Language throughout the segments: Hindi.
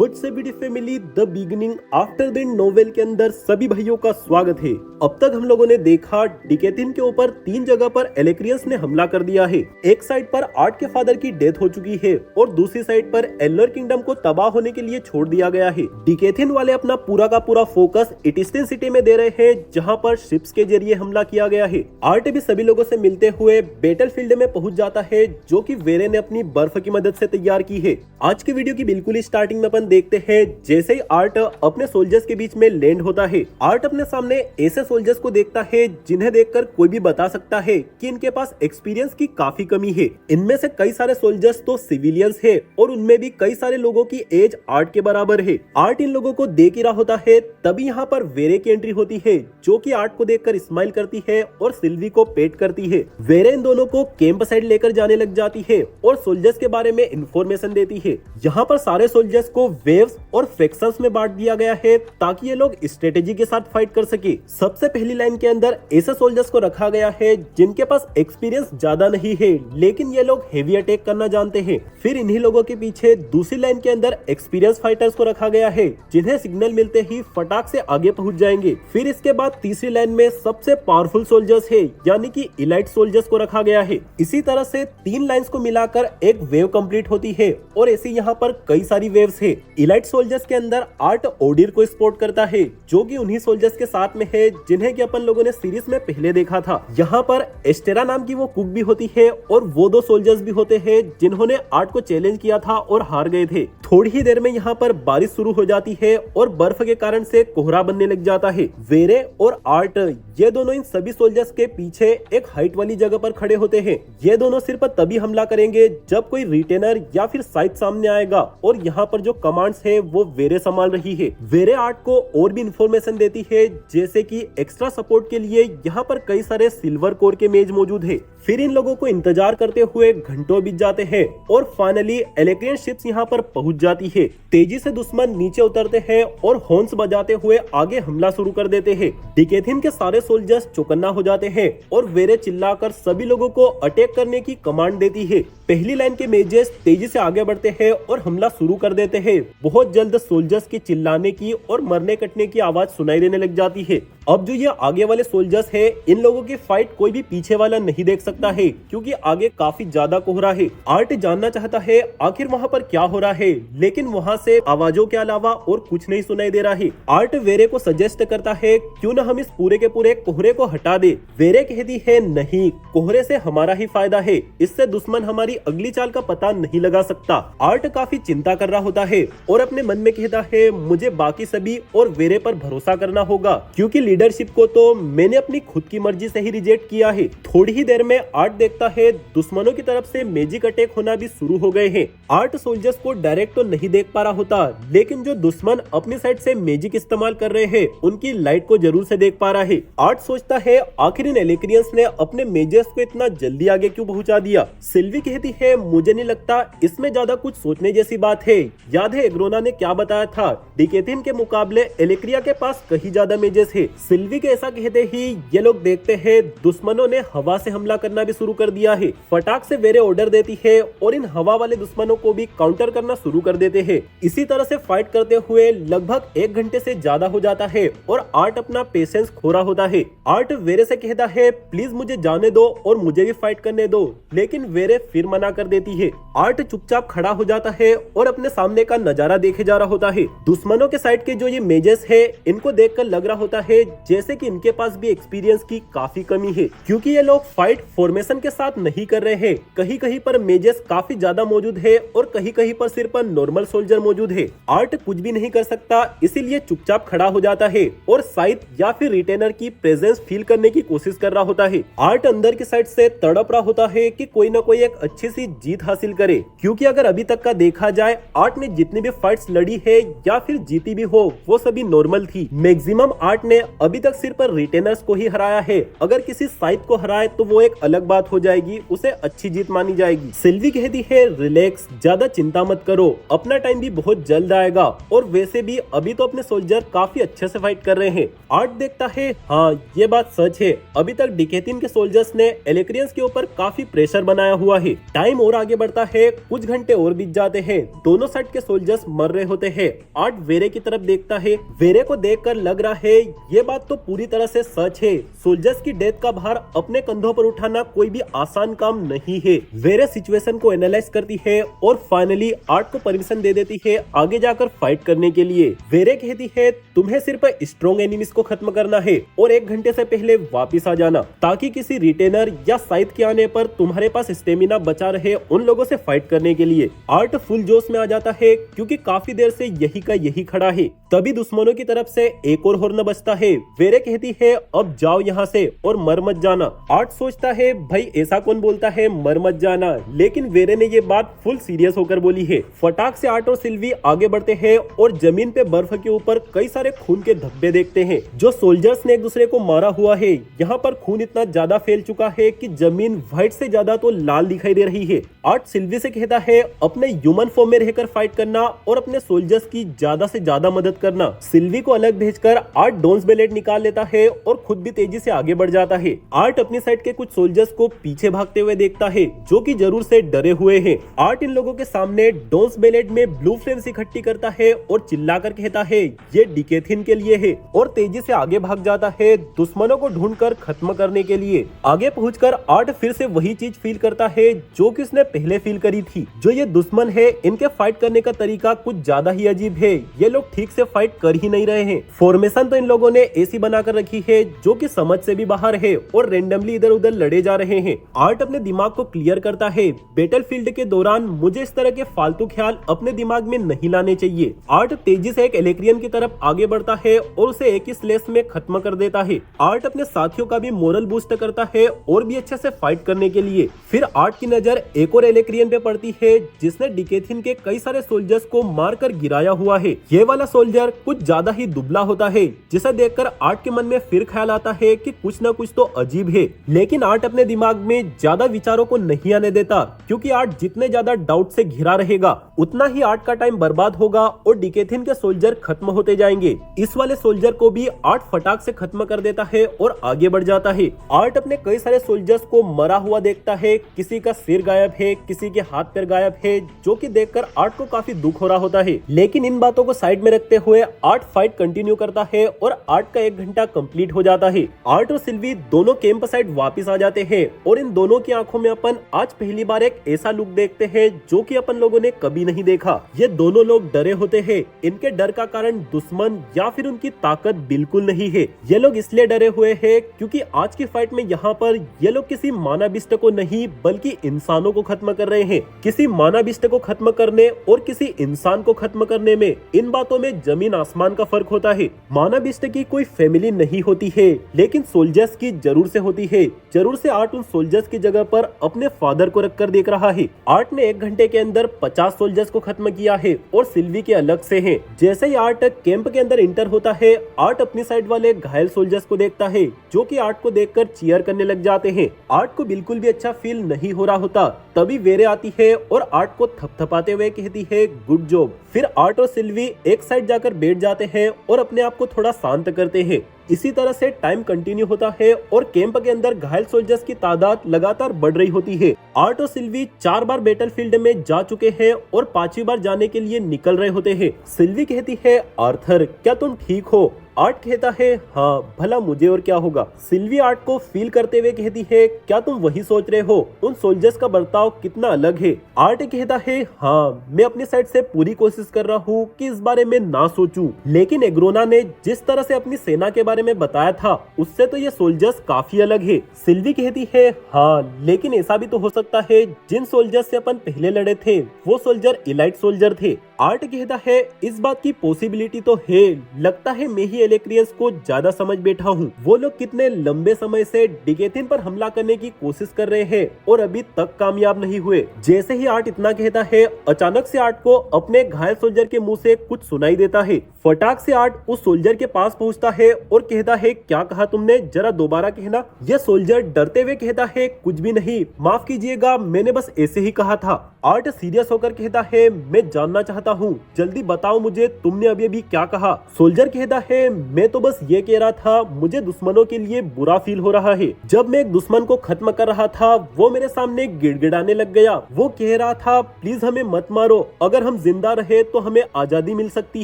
What's up BD family, the beginning after the novel के अंदर सभी भाइयों का स्वागत है। अब तक हम लोगों ने देखा डिकेथिन के ऊपर 3 जगह पर एलेक्रियंस ने हमला कर दिया है। एक साइड पर आर्ट के फादर की डेथ हो चुकी है और दूसरी साइड पर एल्नर किंगडम को तबाह होने के लिए छोड़ दिया गया है। डिकेथिन वाले अपना पूरा का पूरा फोकस इटिस्टिन सिटी में दे रहे हैं, जहां पर शिप्स के जरिए हमला किया गया है। आर्ट भी सभी लोगों से मिलते हुए बैटल फील्ड में पहुंच जाता है, जो कि वेरे ने अपनी बर्फ की मदद से तैयार की है। आज की वीडियो की बिल्कुल ही स्टार्टिंग में अपन देखते हैं जैसे ही आर्ट अपने सोल्जर्स के बीच में लैंड होता है। आर्ट अपने सामने ऐसे सोल्जर्स को देखता है जिन्हें देखकर कोई भी बता सकता है कि इनके पास एक्सपीरियंस की काफी कमी है। इनमें से कई सारे सोल्जर्स तो सिविलियंस है और उनमें भी कई सारे लोगों की एज आर्ट के बराबर है। आर्ट इन लोगों को देख ही रहा होता है, तभी यहाँ पर वेरे की एंट्री होती है, जो कि आर्ट को देखकर स्माइल करती है और सिल्वी को पेट करती है। वेरे इन दोनों को कैंप साइड लेकर जाने लग जाती है और सोल्जर्स के बारे में इंफॉर्मेशन देती है। यहाँ पर सारे सोल्जर्स को वेव्स और फ्रैक्शंस में बांट दिया गया है ताकि ये लोग स्ट्रेटेजी के साथ फाइट कर सके। सबसे पहली लाइन के अंदर ऐसे सोल्जर्स को रखा गया है जिनके पास एक्सपीरियंस ज्यादा नहीं है, लेकिन ये लोग हेवी अटैक करना जानते हैं। फिर इन्हीं लोगों के पीछे दूसरी लाइन के अंदर एक्सपीरियंस फाइटर्स को रखा गया है, जिन्हें सिग्नल मिलते ही फटाक से आगे पहुंच जाएंगे। फिर इसके बाद तीसरी लाइन में सबसे पावरफुल सोल्जर्स है, यानी कि इलाइट सोल्जर्स को रखा गया है। इसी तरह से 3 लाइंस को मिलाकर एक वेव कंप्लीट होती है और ऐसे यहाँ पर कई सारी वेव्स है। इलाइट सोल्जर्स के अंदर आर्ट ओडिर को सपोर्ट करता है, जो कि उन्हीं सोल्जर्स के साथ में है जिन्हें कि अपन लोगों ने सीरीज में पहले देखा था। यहाँ पर एस्टेरा नाम की वो कुक भी होती है और वो 2 सोल्जर्स भी होते हैं जिन्होंने आर्ट को चैलेंज किया था और हार गए थे। थोड़ी ही देर में यहाँ पर बारिश शुरू हो जाती है और बर्फ के कारण से कोहरा बनने लग जाता है। वेरे और आर्ट ये दोनों इन सभी सोल्जर्स के पीछे एक हाइट वाली जगह पर खड़े होते हैं। ये दोनों सिर्फ तभी हमला करेंगे जब कोई रिटेनर या फिर साइड सामने आएगा, और यहाँ पर जो कमांड्स है वो वेरे संभाल रही है। वेरे आर्ट को और भी इंफॉर्मेशन देती है, जैसे कि एक्स्ट्रा सपोर्ट के लिए यहाँ पर कई सारे सिल्वर कोर के मेज मौजूद है। फिर इन लोगों को इंतजार करते हुए घंटों बीत जाते हैं और फाइनली एलेक्रियन शिप्स यहाँ पर पहुंच जाती है। तेजी से दुश्मन नीचे उतरते हैं और हॉर्न्स बजाते हुए आगे हमला शुरू कर देते हैं। डिकेथिन के सारे सोल्जर्स चौकन्ना हो जाते हैं और वेरे चिल्लाकर सभी लोगों को अटैक करने की कमांड देती है। पहली लाइन के मेजेस तेजी से आगे बढ़ते हैं और हमला शुरू कर देते हैं। बहुत जल्द सोल्जर्स की चिल्लाने की और मरने कटने की आवाज सुनाई देने लग जाती है। अब जो ये आगे वाले सोल्जर्स है, इन लोगों की फाइट कोई भी पीछे वाला नहीं देख सकता है, क्योंकि आगे काफी ज्यादा कोहरा है। आर्ट जानना चाहता है आखिर वहाँ पर क्या हो रहा है, लेकिन वहाँ से आवाजों के अलावा और कुछ नहीं सुनाई दे रहा है। आर्ट वेरे को सजेस्ट करता है क्यों न हम इस पूरे के पूरे कोहरे को हटा दे। वेरे कहती है नहीं, कोहरे से हमारा ही फायदा है, इससे दुश्मन हमारी अगली चाल का पता नहीं लगा सकता। आर्ट काफी चिंता कर रहा होता है और अपने मन में कहता है मुझे बाकी सभी और वेरे पर भरोसा करना होगा, क्योंकि लीडरशिप को तो मैंने अपनी खुद की मर्जी से ही रिजेक्ट किया है। थोड़ी ही देर में आर्ट देखता है दुश्मनों की तरफ से मैजिक अटैक होना भी शुरू हो गए हैं। आर्ट सोल्जर्स को डायरेक्ट तो नहीं देख पा रहा होता, लेकिन जो दुश्मन अपनी साइड से मैजिक इस्तेमाल कर रहे हैं उनकी लाइट को जरूर से देख पा रहा है। आर्ट सोचता है आखिर इन एलेक्रियंस ने अपने मेजर्स को इतना जल्दी आगे क्यों पहुंचा दिया। सिल्वी कहती है मुझे नहीं लगता इसमें ज्यादा कुछ सोचने जैसी बात है। याद है एग्रोना ने क्या बताया था, डिकेथिन के मुकाबले एलेक्रिया के पास कहीं ज्यादा मेजेस है। सिल्वी के ऐसा कहते ही ये लोग देखते हैं दुश्मनों ने हवा से हमला करना भी शुरू कर दिया है। फटाक से वेरे ऑर्डर देती है और इन हवा वाले दुश्मनों को भी काउंटर करना शुरू कर देते हैं। इसी तरह से फाइट करते हुए लगभग 1 घंटे से ज्यादा हो जाता है और आर्ट अपना पेशेंस खो रहा होता है। आर्ट वेरे से कहता है प्लीज मुझे जाने दो और मुझे भी फाइट करने दो, लेकिन वेरे फिर मना कर देती है। आर्ट चुपचाप खड़ा हो जाता है और अपने सामने का नजारा देखे जा रहा होता है। दुश्मनों के साइड के जो ये मेजेस है, इनको देखकर लग रहा होता है जैसे कि इनके पास भी एक्सपीरियंस की काफी कमी है, क्योंकि ये लोग फाइट फॉर्मेशन के साथ नहीं कर रहे हैं। कहीं कहीं पर मेजेस काफी ज्यादा मौजूद है और कहीं कहीं पर सिर्फ नॉर्मल सोल्जर मौजूद है। आर्ट कुछ भी नहीं कर सकता, इसीलिए चुपचाप खड़ा हो जाता है और साइड या फिर रिटेनर की प्रेजेंस फील करने की कोशिश कर रहा होता है। आर्ट अंदर की साइड से तड़प रहा होता है कि कोई ना कोई एक अच्छी सी जीत हासिल करे, क्योंकि अगर अभी तक का देखा जाए आर्ट ने जितनी भी फाइट्स लड़ी है या फिर जीती भी हो वो सभी नॉर्मल थी। मैक्सिमम आर्ट ने अभी तक सिर्फ रिटेनर्स को ही हराया है। अगर किसी साइथ को हराए तो वो एक अलग बात हो जाएगी, उसे अच्छी जीत मानी जाएगी। सिल्वी कहती है रिलैक्स, ज्यादा चिंता मत करो, अपना टाइम भी बहुत जल्द आएगा और वैसे भी अभी तो अपने सोल्जर काफी अच्छे से फाइट कर रहे हैं। आर्ट देखता है हाँ ये बात सच है, अभी तक डिकेथिन के सोल्जर्स ने एलेक्रियंस के ऊपर काफी प्रेशर बनाया हुआ है। टाइम और आगे बढ़ता है, कुछ घंटे और बीत जाते हैं, दोनों साइड के सोल्जर्स मर रहे होते हैं। आर्ट वेरे की तरफ देखता है, वेरे को देखकर लग रहा है ये बात तो पूरी तरह से सच है, सोल्जर्स की डेथ का भार अपने कंधों पर उठाना कोई भी आसान काम नहीं है। वेरे सिचुएशन को एनालाइज करती है और फाइनली आर्ट को परमिशन दे देती है आगे जाकर फाइट करने के लिए। वेरे कहती है तुम्हें सिर्फ स्ट्रॉन्ग एनिमीज को खत्म करना है और 1 घंटे से पहले वापिस आ जाना, ताकि किसी रिटेनर या साइथ के आने पर तुम्हारे पास स्टेमिना बचा रहे उन लोगों से फाइट करने के लिए। आर्ट फुल जोश में आ जाता है क्योंकि काफी देर से यही का यही खड़ा है। तभी दुश्मनों की तरफ से एक और हॉर्न बजता है। वेरे कहती है अब जाओ यहाँ से और मर मत जाना। आर्ट सोचता है भाई ऐसा कौन बोलता है मर मत जाना, लेकिन वेरे ने ये बात फुल सीरियस होकर बोली है। फटाक से आर्ट और सिल्वी आगे बढ़ते हैं और जमीन पे बर्फ के ऊपर कई सारे खून के धब्बे देखते हैं जो सोल्जर्स ने एक दूसरे को मारा हुआ है। यहाँ पर खून इतना ज्यादा फैल चुका है कि जमीन व्हाइट से ज्यादा तो लाल दिखाई दे रही है। आर्ट सिल्वी से कहता है अपने ह्यूमन फॉर्म में रहकर फाइट करना और अपने सोल्जर्स की ज्यादा से ज्यादा मदद करना। सिल्वी को अलग भेजकर आर्ट डोन्स ब्लेड निकाल लेता है और खुद भी तेजी से आगे बढ़ जाता है। आर्ट अपनी साइड के कुछ सोल्जर्स को पीछे भागते हुए देखता है जो कि जरूर से डरे हुए हैं। आर्ट इन लोगों के सामने डोन्स ब्लेड में ब्लू फ्लेम्स इकट्ठी करता है और चिल्लाकर कहता है ये डिकेथिन के लिए है और तेजी से आगे भाग जाता है दुश्मनों को ढूंढकर खत्म करने के लिए। आगे पहुंचकर आर्ट फिर से वही चीज फील करता है जो कि उसने पहले फील करी थी। जो ये दुश्मन है इनके फाइट करने का तरीका कुछ ज्यादा ही अजीब है, ये लोग ठीक से फाइट कर ही नहीं रहे हैं। फॉर्मेशन तो इन लोगों ने ऐसी बनाकर रखी है जो कि समझ से भी बाहर है और रेंडमली इधर उधर लड़े जा रहे हैं। आर्ट अपने दिमाग को क्लियर करता है बैटलफील्ड के दौरान मुझे इस तरह के फालतू ख्याल अपने दिमाग में नहीं लाने चाहिए। आर्ट तेजी से एक एलेक्रियन की तरफ आगे बढ़ता है और उसे एक ही स्लेश में खत्म कर देता है। आर्ट अपने साथियों का भी मोरल बूस्ट करता है और भी अच्छे से फाइट करने के लिए। फिर आर्ट की नजर एक और एलेक्रियन पे पड़ती है जिसने डिकेथिन के कई सारे सोल्जर्स को मारकर गिराया हुआ है। ये वाला सोल्जर कुछ ज्यादा ही दुबला होता है जिसे देखकर आर्ट के मन में फिर ख्याल आता है कि कुछ न कुछ तो अजीब है, लेकिन आर्ट अपने दिमाग में ज्यादा विचारों को नहीं आने देता क्योंकि आर्ट जितने ज्यादा डाउट से घिरा रहेगा उतना ही आर्ट का टाइम बर्बाद होगा और डिकेथिन के सोल्जर खत्म होते जाएंगे। इस वाले सोल्जर को भी आर्ट फटाक से खत्म कर देता है और आगे बढ़ जाता है। आर्ट अपने कई सारे सोल्जर्स को मरा हुआ देखता है, किसी का सिर गायब है, किसी के हाथ पैर गायब है, जो कि देखकर आर्ट को काफी दुख हो रहा होता है। लेकिन इन बातों को साइड में रखते हुए आर्ट फाइट कंटिन्यू करता है और आर्ट का 1 घंटा कंप्लीट हो जाता है। आर्ट और सिल्वी दोनों कैंप साइड वापस आ जाते हैं और इन दोनों की आंखों में अपन आज पहली बार एक ऐसा लुक देखते हैं जो कि अपन लोगों ने कभी नहीं देखा। ये दोनों लोग डरे होते हैं, इनके डर का कारण दुश्मन या फिर उनकी ताकत बिल्कुल नहीं है। ये लोग इसलिए डरे हुए हैं क्योंकि आज की फाइट में यहाँ पर ये लोग किसी मानवबिष्ट को नहीं बल्कि इंसानों को खत्म कर रहे हैं। किसी मानवबिष्ट को खत्म करने और किसी इंसान को खत्म करने में इन बातों में जमीन आसमान का फर्क होता है। मानवबिष्ट की कोई फैमिली नहीं होती है लेकिन सोल्जर्स की जरूर से होती है। जरूर से आर्ट उन सोल्जर्स की जगह पर अपने फादर को रखकर देख रहा है। आर्ट ने 1 घंटे के अंदर 50 सोल्जर्स को खत्म किया है और सिल्वी के अलग से हैं। जैसे ही आर्ट कैंप के अंदर इंटर होता है आर्ट अपनी साइड वाले घायल सोल्जर्स को देखता है जो कि आर्ट को देखकर चीयर करने लग जाते हैं। आर्ट को बिल्कुल भी अच्छा फील नहीं हो रहा होता, तभी वेरे आती है और आर्ट को थपथपाते हुए कहती है गुड जॉब। फिर आर्ट और सिल्वी एक साइड जाकर बैठ जाते हैं और अपने आप को थोड़ा शांत करते हैं। इसी तरह से टाइम कंटिन्यू होता है और कैंप के अंदर घायल सोल्जर्स की तादाद लगातार बढ़ रही होती है। आर्ट और सिल्वी 4 बार बैटलफील्ड में जा चुके हैं और 5वीं बार जाने के लिए निकल रहे होते हैं। सिल्वी कहती है आर्थर क्या तुम ठीक हो? आर्ट कहता है हाँ भला मुझे और क्या होगा। सिल्वी आर्ट को फील करते हुए कहती है क्या तुम वही सोच रहे हो? उन सोल्जर्स का बर्ताव कितना अलग है। आर्ट कहता है हाँ मैं अपनी साइड से पूरी कोशिश कर रहा हूँ कि इस बारे में ना सोचूं, लेकिन एग्रोना ने जिस तरह से अपनी सेना के बारे में बताया था उससे तो ये सोल्जर्स काफी अलग है। सिल्वी कहती है हाँ लेकिन ऐसा भी तो हो सकता है जिन सोल्जर्स से अपन पहले लड़े थे वो सोल्जर इलाइट सोल्जर थे। आर्ट कहता है इस बात की पॉसिबिलिटी तो है, लगता है मैं ही एलेक्रियंस को ज्यादा समझ बैठा हूँ। वो लोग कितने लंबे समय से डिकेथिन पर हमला करने की कोशिश कर रहे हैं और अभी तक कामयाब नहीं हुए। जैसे ही आर्ट इतना कहता है, अचानक से आर्ट को अपने घायल सोल्जर के मुंह से कुछ सुनाई देता है। फटाक से आर्ट उस सोल्जर के पास पहुंचता है और कहता है क्या कहा तुमने, जरा दोबारा कहना। यह सोल्जर डरते हुए कहता है कुछ भी नहीं, माफ कीजिएगा, मैंने बस ऐसे ही कहा था। आर्ट सीरियस होकर कहता है मैं जानना चाहता हूँ, जल्दी बताओ मुझे तुमने अभी अभी क्या कहा। सोल्जर कहता है मैं तो बस ये कह रहा था, मुझे दुश्मनों के लिए बुरा फील हो रहा है। जब मैं एक दुश्मन को खत्म कर रहा था वो मेरे सामने गिड़गिड़ाने लग गया। वो कह रहा था प्लीज हमें मत मारो, अगर हम जिंदा रहे तो हमें आजादी मिल सकती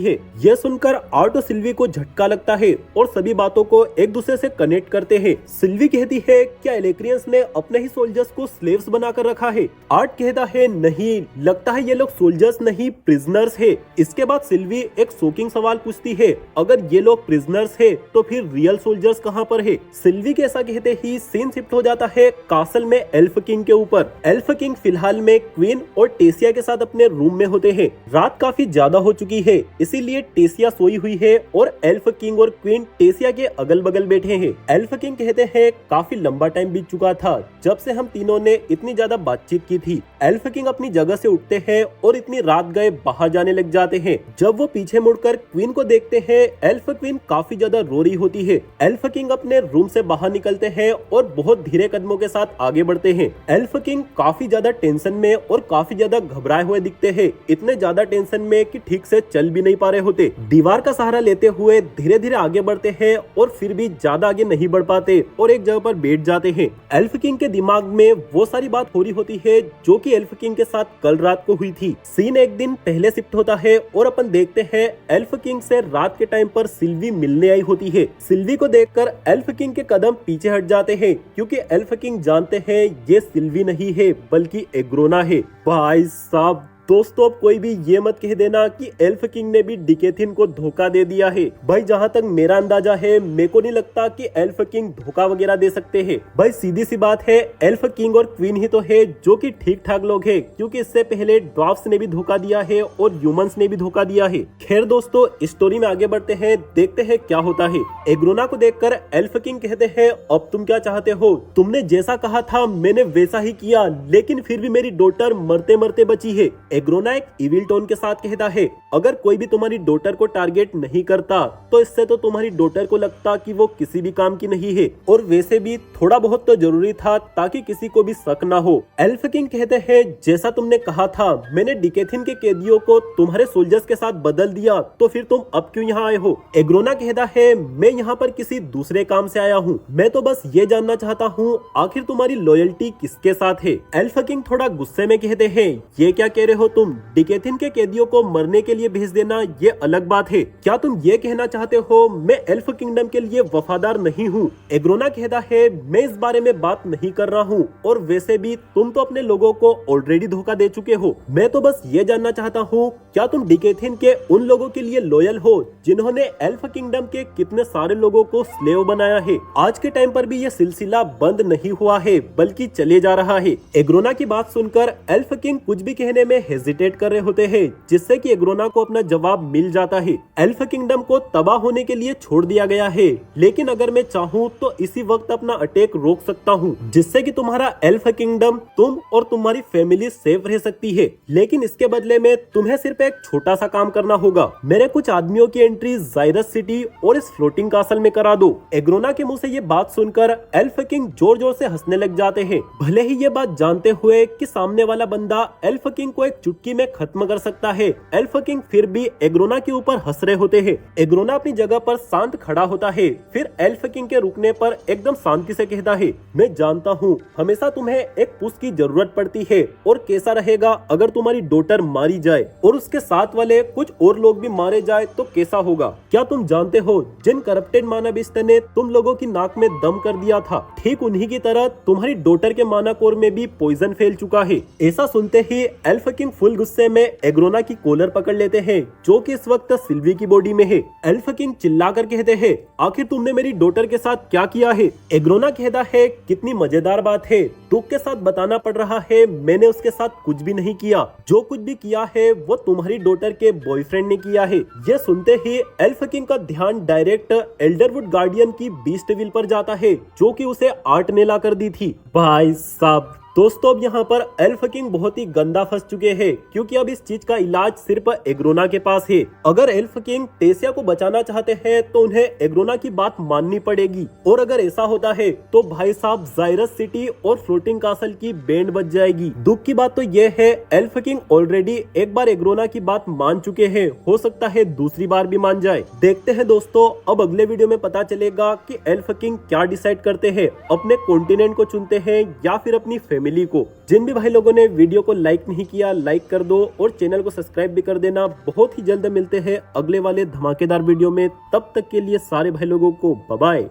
है। यह सुनकर आर्ट और सिल्वी को झटका लगता है और सभी बातों को एक दूसरे से कनेक्ट करते हैं। सिल्वी कहती है क्या एलेक्रियंस ने अपने ही सोल्जर्स को स्लेव्स बनाकर रखा है। आर्ट कहता है नहीं, लगता है ये लोग सोल्जर्स नहीं प्रिजनर्स है। इसके बाद सिल्वी एक शॉकिंग सवाल पूछती है, अगर ये लोग प्रिजनर्स है तो फिर रियल सोल्जर्स कहाँ पर है। सिल्वी के ऐसा कहते ही सीन शिफ्ट हो जाता है कासल में एल्फ किंग के ऊपर। एल्फ किंग फिलहाल में क्वीन और टेसिया के साथ अपने रूम में होते हैं। रात काफी ज्यादा हो चुकी है, इसीलिए टेसिया सोई हुई है और एल्फ किंग और क्वीन टेसिया के अगल बगल बैठे हैं। एल्फ किंग कहते हैं काफी लंबा टाइम बीत चुका था जब से हम तीनों ने इतनी ज्यादा बातचीत की थी। एल्फ किंग अपनी जगह से उठते हैं और इतनी रात गए बाहर जाने लग जाते हैं। जब वो पीछे मुड़कर क्वीन को देखते हैं, एल्फ क्वीन काफी ज्यादा रो रही होती है। एल्फ किंग अपने रूम से बाहर निकलते हैं और बहुत धीरे कदमों के साथ आगे बढ़ते हैं। एल्फ किंग काफी ज्यादा टेंशन में और काफी ज्यादा घबराए हुए दिखते हैं, इतने ज्यादा टेंशन में कि ठीक से चल भी नहीं पा रहे होते। दीवार का सहारा लेते हुए धीरे धीरे आगे बढ़ते हैं और फिर भी ज्यादा आगे नहीं बढ़ पाते और एक जगह पर बैठ जाते हैं। एल्फ किंग के दिमाग में वो सारी बात हो रही होती है जो कि एल्फ किंग के साथ कल रात को हुई थी। सीन एक दिन पहले शिफ्ट होता है और अपन देखते हैं एल्फ किंग से रात के टाइम पर सिल्वी मिलने आई होती है। सिल्वी को देखकर एल्फ किंग के कदम पीछे हट जाते हैं क्योंकि एल्फ किंग जानते हैं ये सिल्वी नहीं है बल्कि एग्रोना है। भाई साहब दोस्तों, अब कोई भी ये मत कह देना कि एल्फ किंग ने भी डिकेथिन को धोखा दे दिया है। भाई जहाँ तक मेरा अंदाजा है, मेरे को नहीं लगता कि एल्फ किंग धोखा वगैरह दे सकते हैं। भाई सीधी सी बात है, एल्फ किंग और क्वीन ही तो है जो कि ठीक ठाक लोग हैं, क्योंकि इससे पहले ड्वार्फ्स ने भी धोखा दिया है और ह्यूमंस ने भी धोखा दिया है। खैर दोस्तों, स्टोरी में आगे बढ़ते हैं, देखते हैं क्या होता है। एग्रोना को देखकर एल्फ किंग कहते हैं अब तुम क्या चाहते हो, तुमने जैसा कहा था मैंने वैसा ही किया, लेकिन फिर भी मेरी डॉटर मरते मरते बची है। एग्रोना एक इविल टोन के साथ कहता है अगर कोई भी तुम्हारी डॉटर को टारगेट नहीं करता तो इससे तो तुम्हारी डॉटर को लगता कि वो किसी भी काम की नहीं है, और वैसे भी थोड़ा बहुत तो जरूरी था ताकि किसी को भी शक ना हो। एल्फ किंग कहते हैं जैसा तुमने कहा था, मैंने डिकेथिन के कैदियों को तुम्हारे सोल्जर्स के साथ बदल दिया, तो फिर तुम अब क्यों यहाँ आए हो। एग्रोना कहता है मैं यहाँ पर किसी दूसरे काम से आया हूँ, मैं तो बस ये जानना चाहता हूँ आखिर तुम्हारी लॉयल्टी किसके साथ है। एल्फ किंग थोड़ा गुस्से में कहते हैं ये क्या कह रहे हो तुम, डिकेथिन के कैदियों को मरने के लिए भेज देना ये अलग बात है, क्या तुम ये कहना चाहते हो मैं एल्फ किंगडम के लिए वफादार नहीं हूँ। एग्रोना कहता है मैं इस बारे में बात नहीं कर रहा हूँ, और वैसे भी तुम तो अपने लोगों को ऑलरेडी धोखा दे चुके हो, मैं तो बस ये जानना चाहता हूँ क्या तुम डिकेथिन के उन लोगों के लिए लॉयल हो जिन्होंने एल्फ किंगडम के कितने सारे लोगों को स्लेव बनाया है। आज के टाइम पर भी ये सिलसिला बंद नहीं हुआ है बल्कि चले जा रहा है। एग्रोना की बात सुनकर एल्फ किंग कुछ भी कहने में हेजिटेट कर रहे होते हैं, जिससे कि एग्रोना को अपना जवाब मिल जाता है। एल्फ किंगडम को तबाह होने के लिए छोड़ दिया गया है, लेकिन अगर मैं चाहूँ तो इसी वक्त अपना अटैक रोक सकता हूँ, जिससे कि तुम्हारा एल्फ किंगडम, तुम और तुम्हारी फैमिली सेफ रह सकती है। लेकिन इसके बदले में तुम्हें सिर्फ एक छोटा सा काम करना होगा, मेरे कुछ आदमियों की एंट्री जायरस सिटी और इस फ्लोटिंग कासल में करा दो। एग्रोना के मुंह से ये बात सुनकर एल्फ किंग जोर जोर से हंसने लग जाते हैं, भले ही ये बात जानते हुए कि सामने वाला बंदा एल्फ किंग को एक चुटकी में खत्म कर सकता है। एल्फ किंग फिर भी एग्रोना के ऊपर हंस रहे होते हैं। एग्रोना अपनी जगह पर शांत खड़ा होता है, फिर एल्फ किंग के रुकने पर एकदम शांति से कहता है मैं जानता हूँ हमेशा तुम्हें एक पुश की जरूरत पड़ती है, और कैसा रहेगा अगर तुम्हारी डॉटर मारी जाए और उसके साथ वाले कुछ और लोग भी मारे जाए तो कैसा होगा। क्या तुम जानते हो जिन करप्टेड मानविष्ट ने तुम लोगों की नाक में दम कर दिया था, ठीक उन्हीं की तरह तुम्हारी डॉटर के मानाकोर में भी पॉइजन फैल चुका है। ऐसा सुनते ही एल्फ किंग फुल गुस्से में एग्रोना की कॉलर पकड़ लेते हैं जो कि इस वक्त सिल्वी की बॉडी में है। एल्फ किंग चिल्लाकर कहते हैं, आखिर तुमने मेरी डॉटर के साथ क्या किया है? एग्रोना कहता है, कितनी मजेदार बात है, दुख के साथ बताना पड़ रहा है, मैंने उसके साथ कुछ भी नहीं किया, जो कुछ भी किया है वो तुम्हारी डॉटर के बॉयफ्रेंड ने किया है। ये सुनते ही एल्फ किंग का ध्यान डायरेक्ट एल्डरवुड गार्डियन की बीस्ट विल पर जाता है जो कि उसे आर्ट ने ला कर दी थी। भाई साहब दोस्तों, अब यहाँ पर एल्फ किंग बहुत ही गंदा फंस चुके हैं क्योंकि अब इस चीज का इलाज सिर्फ एग्रोना के पास है। अगर एल्फ किंग टेसिया को बचाना चाहते हैं तो उन्हें एग्रोना की बात माननी पड़ेगी, और अगर ऐसा होता है तो भाई साहब जायरस सिटी और फ्लोटिंग कासल की बैंड बज जाएगी। दुख की बात तो ये है, एल्फ किंग ऑलरेडी एक बार एग्रोना की बात मान चुके हैं, हो सकता है दूसरी बार भी मान जाए। देखते हैं दोस्तों, अब अगले वीडियो में पता चलेगा कि एल्फ किंग क्या डिसाइड करते हैं, अपने कॉन्टिनेंट को चुनते हैं या फिर अपनी फैमिली को। जिन भी भाई लोगों ने वीडियो को लाइक नहीं किया, लाइक कर दो और चैनल को सब्सक्राइब भी कर देना। बहुत ही जल्द मिलते हैं अगले वाले धमाकेदार वीडियो में, तब तक के लिए सारे भाई लोगों को बाय बाय।